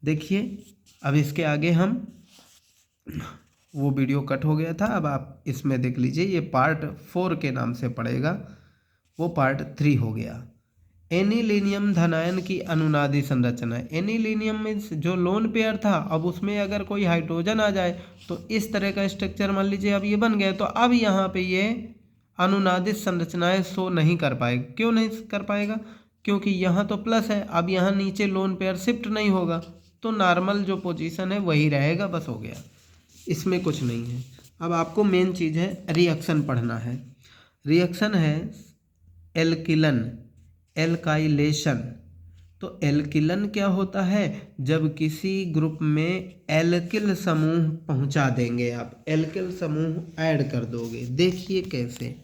देखिए अब इसके आगे हम, वो वीडियो कट हो गया था, अब आप इसमें देख लीजिए, ये पार्ट 4 के नाम से पड़ेगा, वो पार्ट 3 हो गया। एनिलीनियम धनायन की अनुनादी संरचना। एनिलीनियम मीन्स जो लोन पेयर था, अब उसमें अगर कोई हाइड्रोजन आ जाए तो इस तरह का स्ट्रक्चर मान लीजिए अब ये बन गया, तो अब यहाँ पे ये अनुनादित संरचनाएं शो नहीं कर पाएगा। क्यों नहीं कर पाएगा? क्योंकि यहाँ तो प्लस है, अब यहाँ नीचे लोन पेयर शिफ्ट नहीं होगा, तो नॉर्मल जो पोजीशन है वही रहेगा, बस हो गया, इसमें कुछ नहीं है। अब आपको मेन चीज़ है रिएक्शन पढ़ना है। रिएक्शन है एल्किलन, एल्काइलेशन। तो एल्किलन क्या होता है? जब किसी ग्रुप में एल्किल समूह पहुंचा देंगे, आप एल्किल समूह ऐड कर दोगे। देखिए कैसे,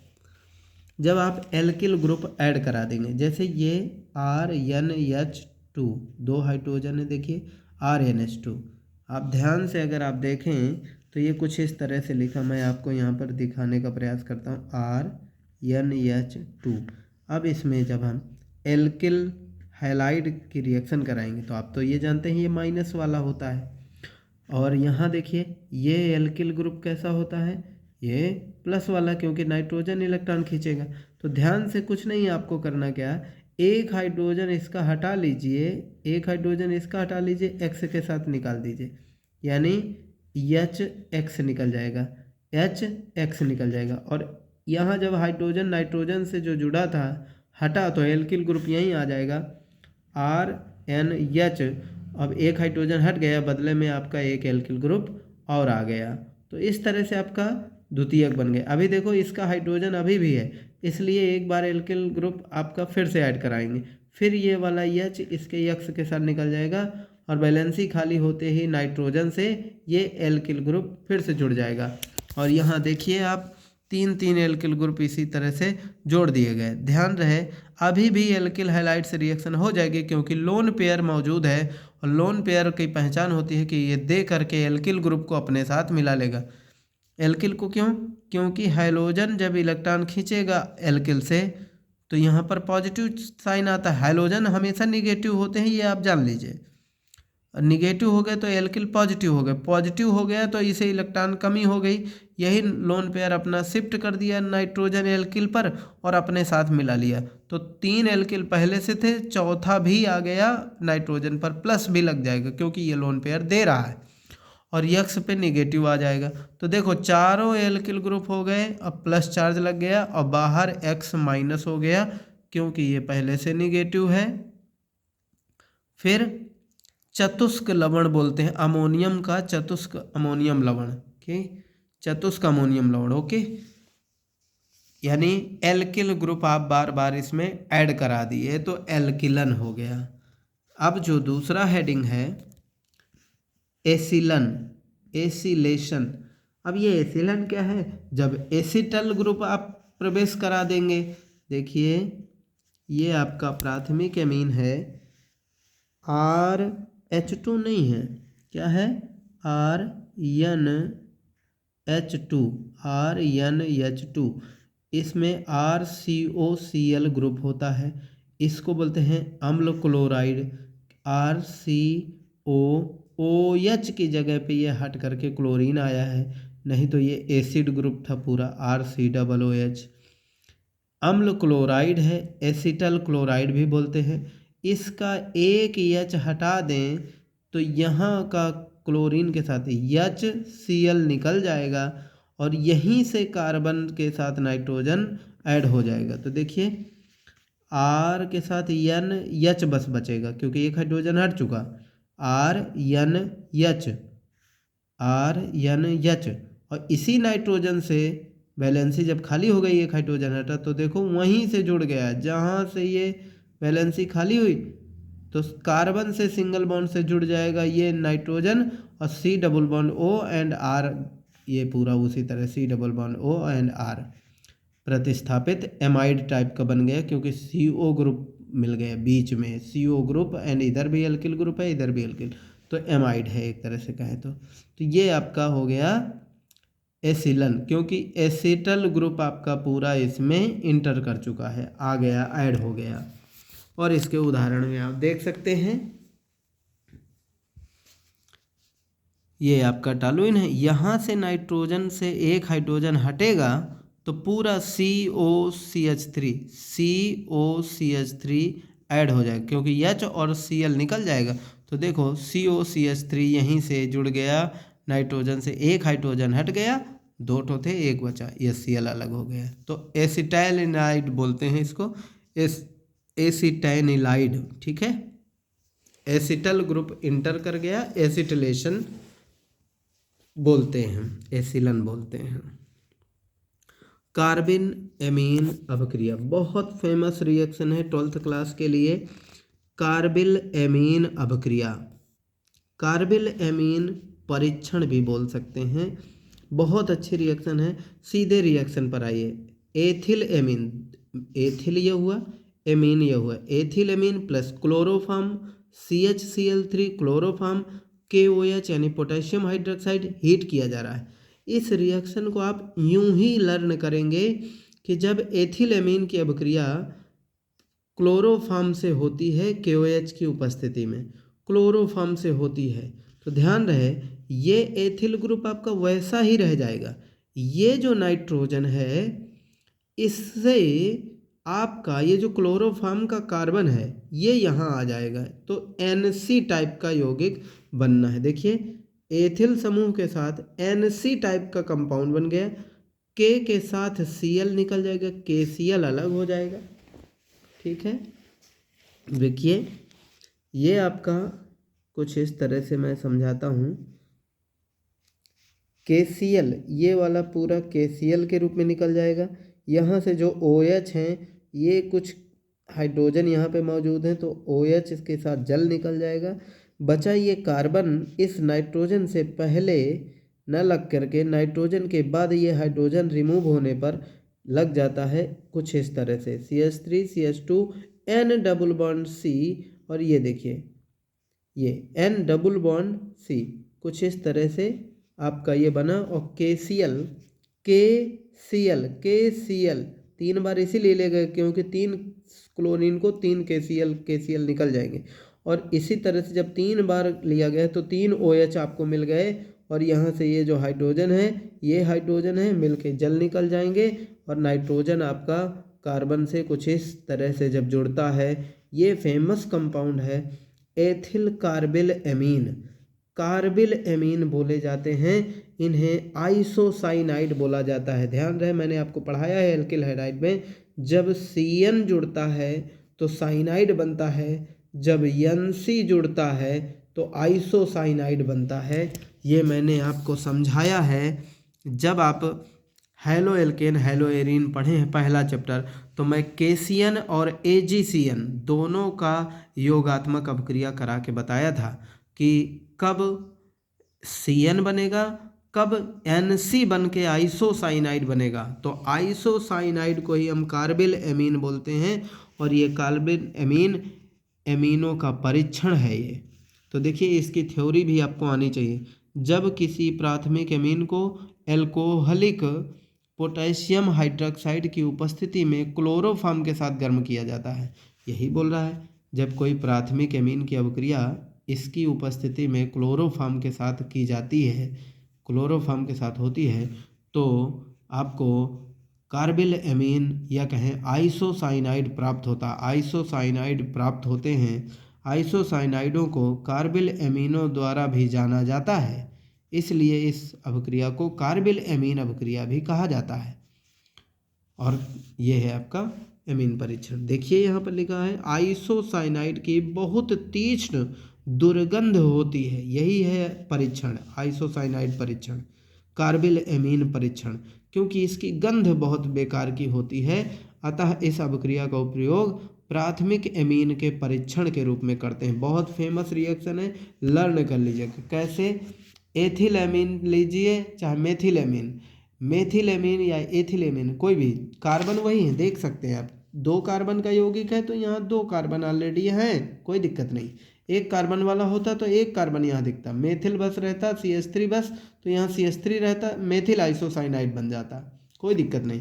जब आप एल्किल ग्रुप ऐड करा देंगे, जैसे ये RnH2 दो हाइड्रोजन है, देखिए RnH2। आप ध्यान से अगर आप देखें तो ये कुछ इस तरह से लिखा, मैं आपको यहाँ पर दिखाने का प्रयास करता हूँ, RnH2। अब इसमें जब हम एल्किल हैलाइड की रिएक्शन कराएंगे तो आप तो ये जानते हैं ये माइनस वाला होता है, और यहाँ देखिए ये एल्किल ग्रुप कैसा होता है, ये प्लस वाला, क्योंकि नाइट्रोजन इलेक्ट्रॉन खींचेगा। तो ध्यान से कुछ नहीं आपको करना, क्या, एक हाइड्रोजन इसका हटा लीजिए, एक हाइड्रोजन इसका हटा लीजिए, एक्स के साथ निकाल दीजिए, यानी HX निकल जाएगा, HX निकल जाएगा। और यहाँ जब हाइड्रोजन नाइट्रोजन से जो जुड़ा था हटा तो एल्किल ग्रुप यहीं आ जाएगा, RnH। अब एक हाइड्रोजन हट गया, बदले में आपका एक एल्किल ग्रुप और आ गया, तो इस तरह से आपका द्वितीयक बन गया। अभी देखो इसका हाइड्रोजन अभी भी है, इसलिए एक बार एल्किल ग्रुप आपका फिर से ऐड कराएंगे, फिर ये वाला H इसके X के साथ निकल जाएगा, और वैलेंसी खाली होते ही नाइट्रोजन से ये एल्किल ग्रुप फिर से जुड़ जाएगा। और यहाँ देखिए आप तीन तीन एल्किल ग्रुप इसी तरह से जोड़ दिए गए। ध्यान रहे अभी भी एल्किल हैलाइड से रिएक्शन हो जाएगी, क्योंकि लोन पेयर मौजूद है, और लोन पेयर की पहचान होती है कि ये दे करके एल्किल ग्रुप को अपने साथ मिला लेगा। एल्किल को क्यों? क्योंकि हाइड्रोजन जब इलेक्ट्रॉन खींचेगा एल्किल से तो यहाँ पर पॉजिटिव साइन आता है। हाइड्रोजन हमेशा निगेटिव होते हैं, ये आप जान लीजिए। निगेटिव हो गए तो एल्किल पॉजिटिव हो गए, पॉजिटिव हो गया तो इसे इलेक्ट्रॉन कमी हो गई, यही लोन पेयर अपना शिफ्ट कर दिया नाइट्रोजन एल्किल पर और अपने साथ मिला लिया। तो 3 एल्किल पहले से थे, चौथा भी आ गया नाइट्रोजन पर, प्लस भी लग जाएगा क्योंकि ये लोन पेयर दे रहा है, और यक्स पे निगेटिव आ जाएगा। तो देखो चारों एल्किल ग्रुप हो गए, अब प्लस चार्ज लग गया, और बाहर X माइनस हो गया क्योंकि ये पहले से निगेटिव है। फिर चतुष्क लवण बोलते हैं, अमोनियम का चतुष्क अमोनियम लवण, ओके, चतुष्क अमोनियम लवण, ओके, यानी एल्किल ग्रुप आप बार बार इसमें ऐड करा दिए तो एल्किलन हो गया। अब जो दूसरा हेडिंग है एसिलन, एसिलेशन। अब ये एसिलन क्या है? जब एसिटल ग्रुप आप प्रवेश करा देंगे, देखिए ये आपका प्राथमिक एमीन है, RH2 नहीं है, क्या है? RnH2, इसमें RCOCl ग्रुप होता है, इसको बोलते हैं अम्ल क्लोराइड। RCOOH की जगह पे ये हट करके क्लोरीन आया है, नहीं तो ये एसिड ग्रुप था पूरा, RCOOH। अम्ल क्लोराइड है, एसिटल क्लोराइड भी बोलते हैं। इसका एक H हटा दें तो यहाँ का क्लोरीन के साथ HCl निकल जाएगा, और यहीं से कार्बन के साथ नाइट्रोजन ऐड हो जाएगा। तो देखिए R के साथ NH बस बचेगा क्योंकि एक हाइड्रोजन हट चुका, RnH, और इसी नाइट्रोजन से वैलेंसी जब खाली हो गई, एक हाइड्रोजन हटा, तो देखो वहीं से जुड़ गया, जहाँ से ये वैलेंसी खाली हुई तो कार्बन से सिंगल बॉन्ड से जुड़ जाएगा ये नाइट्रोजन, और C double bond O and R, ये पूरा उसी तरह C double bond O and R प्रतिस्थापित एमाइड टाइप का बन गया, क्योंकि CO ग्रुप मिल गया बीच में, CO ग्रुप, एंड इधर भी एल्किल ग्रुप है, इधर भी एल्किल, तो एमाइड है एक तरह से कहें तो ये आपका हो गया एसिलन, क्योंकि एसिटल ग्रुप आपका पूरा इसमें इंटर कर चुका है, आ गया, ऐड हो गया। और इसके उदाहरण में आप देख सकते हैं, ये आपका टॉलुइन है। यहाँ से नाइट्रोजन से एक हाइड्रोजन हटेगा तो पूरा COCH3 ऐड हो जाएगा, क्योंकि H और Cl निकल जाएगा। तो देखो COCH3 यहीं से जुड़ गया, नाइट्रोजन से एक हाइड्रोजन हट गया, दो ठो थे एक बचा, ये Cl अलग हो गया। तो एसिटाइलिनाइड बोलते हैं इसको, एसिटाइनिलाइड, ठीक है। एसिटल ग्रुप इंटर कर गया, एसिटिलेशन बोलते हैं, एसिलन बोलते हैं। कार्बिन एमीन अभिक्रिया बहुत फेमस रिएक्शन है 12th क्लास के लिए। कार्बिल एमीन अभिक्रिया, कार्बिल एमीन परीक्षण भी बोल सकते हैं, बहुत अच्छी रिएक्शन है। सीधे रिएक्शन पर आइए। एथिल एमीन, एथिल ये हुआ, एमीन ये हुआ, ethyl amine plus chloroform CHCl3 chloroform KOH यानी पोटेशियम हाइड्रोक्साइड हीट किया जा रहा है। इस रिएक्शन को आप यूं ही लर्न करेंगे कि जब एथिल एमीन की अभिक्रिया क्लोरोफॉर्म से होती है KOH की उपस्थिति में, क्लोरोफॉर्म से होती है, तो ध्यान रहे ये एथिल ग्रुप आपका वैसा ही रह जाएगा। ये जो नाइट्रोजन है इससे आपका ये जो क्लोरोफॉर्म का कार्बन है ये यहाँ आ जाएगा, तो NC टाइप का यौगिक बनना है। देखिए एथिल समूह के साथ NC टाइप का कंपाउंड बन गया, K के साथ Cl निकल जाएगा, KCl अलग हो जाएगा, ठीक है। देखिए ये आपका कुछ इस तरह से मैं समझाता हूँ। KCl ये वाला पूरा KCl के रूप में निकल जाएगा। यहाँ से जो OH हैं ये कुछ हाइड्रोजन यहाँ पे मौजूद हैं, तो OH इसके साथ जल निकल जाएगा। बचा ये कार्बन इस नाइट्रोजन से पहले न लग करके नाइट्रोजन के बाद ये हाइड्रोजन रिमूव होने पर लग जाता है कुछ इस तरह से, CH3 CH2 N double bond C, और ये देखिए ये N डबल बॉन्ड C, कुछ इस तरह से आपका ये बना। और KCl तीन बार इसीलिए ले गए क्योंकि 3 क्लोरीन को 3 KCl निकल जाएंगे, और इसी तरह से जब 3 बार लिया गया तो 3 OH आपको मिल गए, और यहाँ से ये जो हाइड्रोजन है ये हाइड्रोजन है मिलके जल निकल जाएंगे, और नाइट्रोजन आपका कार्बन से कुछ इस तरह से जब जुड़ता है, ये फेमस कंपाउंड है ethyl carbyl amine. Carbyl amine बोले जाते हैं, इन्हें आइसोसाइनाइड बोला जाता है। ध्यान रहे मैंने आपको पढ़ाया है एल्किल हाइड्राइड में, जब CN जुड़ता है तो साइनाइड बनता है, जब NC जुड़ता है तो आइसोसाइनाइड बनता है। ये मैंने आपको समझाया है जब आप हेलो एल्केन हेलो एरीन पढ़े हैं पहला चैप्टर, तो मैं KCN और AgCN दोनों का योगात्मक अभिक्रिया करा के बताया था कि कब CN बनेगा, कब NC बन के आइसोसाइनाइड बनेगा। तो आइसोसाइनाइड को ही हम कार्बिल एमीन बोलते हैं, और ये कार्बिल एमीन एमीनों का परीक्षण है ये। तो देखिए इसकी थ्योरी भी आपको आनी चाहिए। जब किसी प्राथमिक एमीन को एल्कोहलिक पोटेशियम हाइड्रोक्साइड की उपस्थिति में क्लोरोफॉर्म के साथ गर्म किया जाता है, यही बोल रहा है। जब कोई प्राथमिक एमीन की अभिक्रिया इसकी उपस्थिति में क्लोरोफॉर्म के साथ की जाती है, क्लोरोफॉर्म के साथ होती है, तो आपको कार्बिल एमीन या कहें आइसोसाइनाइड प्राप्त होता, आइसोसाइनाइड प्राप्त होते हैं। आइसोसाइनाइडों को कार्बिल एमीनों द्वारा भी जाना जाता है, इसलिए इस अभिक्रिया को कार्बिल एमीन अभिक्रिया भी कहा जाता है। और ये है आपका एमीन परीक्षण। देखिए यहाँ पर लिखा है आइसोसाइनाइड की बहुत तीक्ष्ण दुर्गंध होती है, यही है परीक्षण, आइसोसाइनाइड परीक्षण, कार्बिल एमीन परीक्षण, क्योंकि इसकी गंध बहुत बेकार की होती है। अतः इस अभिक्रिया का उपयोग प्राथमिक एमीन के परीक्षण के रूप में करते हैं। बहुत फेमस रिएक्शन है, लर्न कर लीजिएगा कैसे। एथिल एमीन लीजिए चाहे मेथिल एमीन, मेथिल एमीन या एथिल एमीन कोई भी, कार्बन वही है, देख सकते हैं आप, 2 कार्बन का यौगिक है तो यहाँ 2 कार्बन ऑलरेडी हैं, कोई दिक्कत नहीं। एक कार्बन वाला होता तो एक कार्बन यहाँ दिखता, मेथिल बस रहता CH3 बस, तो यहाँ CH3 रहता, मेथिल आइसोसाइनाइड बन जाता, कोई दिक्कत नहीं।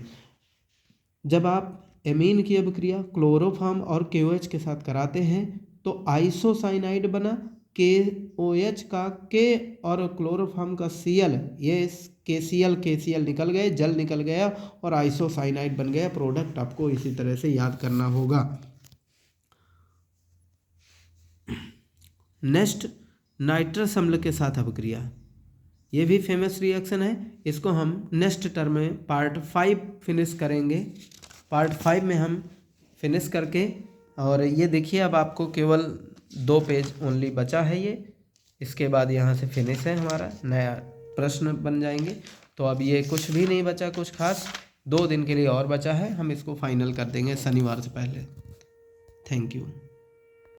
जब आप एमीन की अभिक्रिया क्लोरोफॉर्म और KOH के साथ कराते हैं तो आइसोसाइनाइड बना, KOH का K और क्लोरोफॉर्म का Cl, ये KCl निकल गए, जल निकल गया और आइसोसाइनाइड बन गया। प्रोडक्ट आपको इसी तरह से याद करना होगा। नेक्स्ट, नाइट्रस अम्ल के साथ अपक्रिया, ये भी फेमस रिएक्शन है। इसको हम नेक्स्ट टर्म में पार्ट 5 फिनिश करेंगे। पार्ट 5 में हम फिनिश करके, और ये देखिए अब आपको केवल 2 पेज ओनली बचा है ये, इसके बाद यहाँ से फिनिश है, हमारा नया प्रश्न बन जाएंगे। तो अब ये कुछ भी नहीं बचा कुछ खास, 2 दिन के लिए और बचा है, हम इसको फाइनल कर देंगे शनिवार से पहले। Thank you.